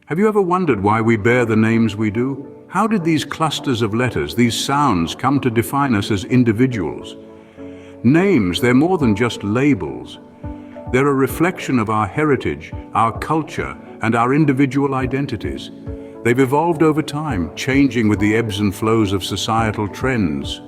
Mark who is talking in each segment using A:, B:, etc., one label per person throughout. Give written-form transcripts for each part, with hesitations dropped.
A: Have you ever wondered why we bear the names we do? How did these clusters of letters, these sounds, come to define us as individuals? Names, they're more than just labels. They're a reflection of our heritage, our culture, and our individual identities. They've evolved over time, changing with the ebbs and flows of societal trends.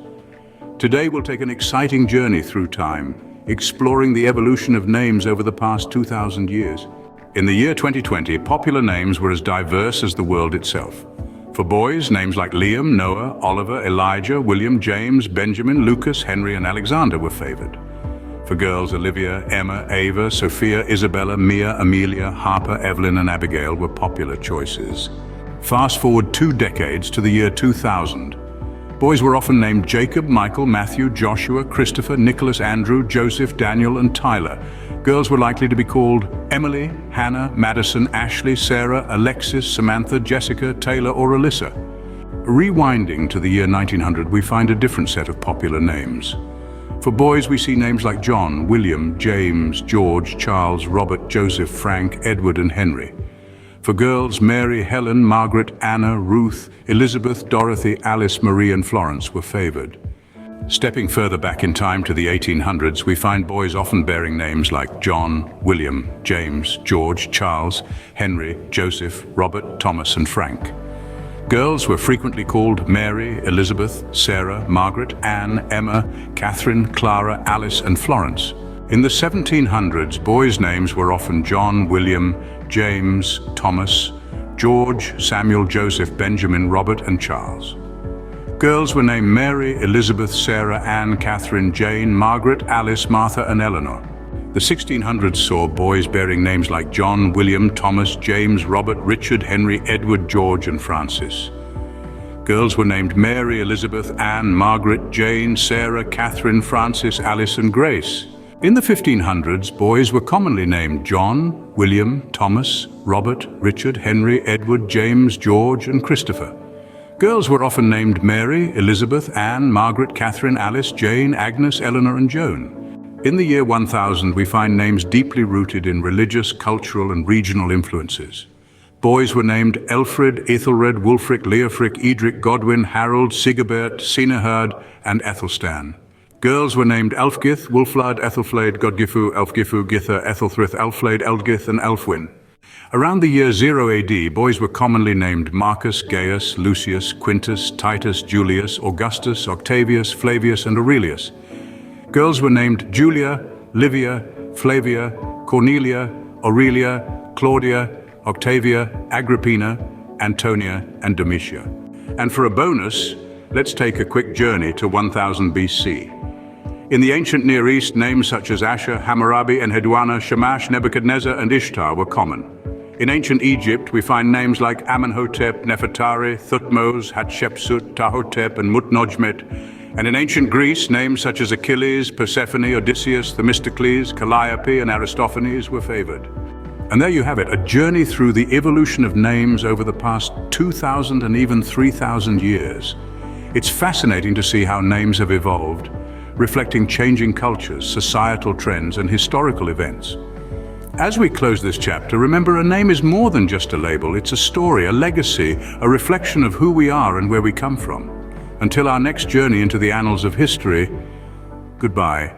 A: Today we'll take an exciting journey through time, exploring the evolution of names over the past 2,000 years. In the year 2020, popular names were as diverse as the world itself. For boys, names like Liam, Noah, Oliver, Elijah, William, James, Benjamin, Lucas, Henry, and Alexander were favored. For girls, Olivia, Emma, Ava, Sophia, Isabella, Mia, Amelia, Harper, Evelyn, and Abigail were popular choices. Fast forward 2 decades to the year 2000. Boys were often named Jacob, Michael, Matthew, Joshua, Christopher, Nicholas, Andrew, Joseph, Daniel, and Tyler. Girls were likely to be called Emily, Hannah, Madison, Ashley, Sarah, Alexis, Samantha, Jessica, Taylor, or Alyssa. Rewinding to the year 1900, we find a different set of popular names. For boys, we see names like John, William, James, George, Charles, Robert, Joseph, Frank, Edward, and Henry. For girls, Mary, Helen, Margaret, Anna, Ruth, Elizabeth, Dorothy, Alice, Marie, and Florence were favored. Stepping further back in time to the 1800s, we find boys often bearing names like John, William, James, George, Charles, Henry, Joseph, Robert, Thomas, and Frank. Girls were frequently called Mary, Elizabeth, Sarah, Margaret, Anne, Emma, Catherine, Clara, Alice, and Florence. In the 1700s, boys' names were often John, William, James, Thomas, George, Samuel, Joseph, Benjamin, Robert, and Charles. Girls were named Mary, Elizabeth, Sarah, Anne, Catherine, Jane, Margaret, Alice, Martha, and Eleanor. The 1600s saw boys bearing names like John, William, Thomas, James, Robert, Richard, Henry, Edward, George, and Francis. Girls were named Mary, Elizabeth, Anne, Margaret, Jane, Sarah, Catherine, Frances, Alice, and Grace. In the 1500s, boys were commonly named John, William, Thomas, Robert, Richard, Henry, Edward, James, George, and Christopher. Girls were often named Mary, Elizabeth, Anne, Margaret, Catherine, Alice, Jane, Agnes, Eleanor, and Joan. In the year 1000, we find names deeply rooted in religious, cultural, and regional influences. Boys were named Elfred, Ethelred, Wulfric, Leofric, Edric, Godwin, Harold, Sigibert, Sineherd, and Ethelstan. Girls were named Elfgith, Wulflad, Ethelflaed, Godgifu, Elfgifu, Githa, Ethelthryth, Elflaed, Eldgith, and Elfwin. Around the year 0 AD, boys were commonly named Marcus, Gaius, Lucius, Quintus, Titus, Julius, Augustus, Octavius, Flavius, and Aurelius. Girls were named Julia, Livia, Flavia, Cornelia, Aurelia, Claudia, Octavia, Agrippina, Antonia, and Domitia. And for a bonus, let's take a quick journey to 1000 BC. In the ancient Near East, names such as Asher, Hammurabi, Enheduanna, Shamash, Nebuchadnezzar, and Ishtar were common. In ancient Egypt, we find names like Amenhotep, Nefertari, Thutmose, Hatshepsut, Tahotep, and Mutnojmet. And in ancient Greece, names such as Achilles, Persephone, Odysseus, Themistocles, Calliope, and Aristophanes were favored. And there you have it, a journey through the evolution of names over the past 2,000 and even 3,000 years. It's fascinating to see how names have evolved, reflecting changing cultures, societal trends, and historical events. As we close this chapter, remember, a name is more than just a label. It's a story, a legacy, a reflection of who we are and where we come from. Until our next journey into the annals of history, goodbye.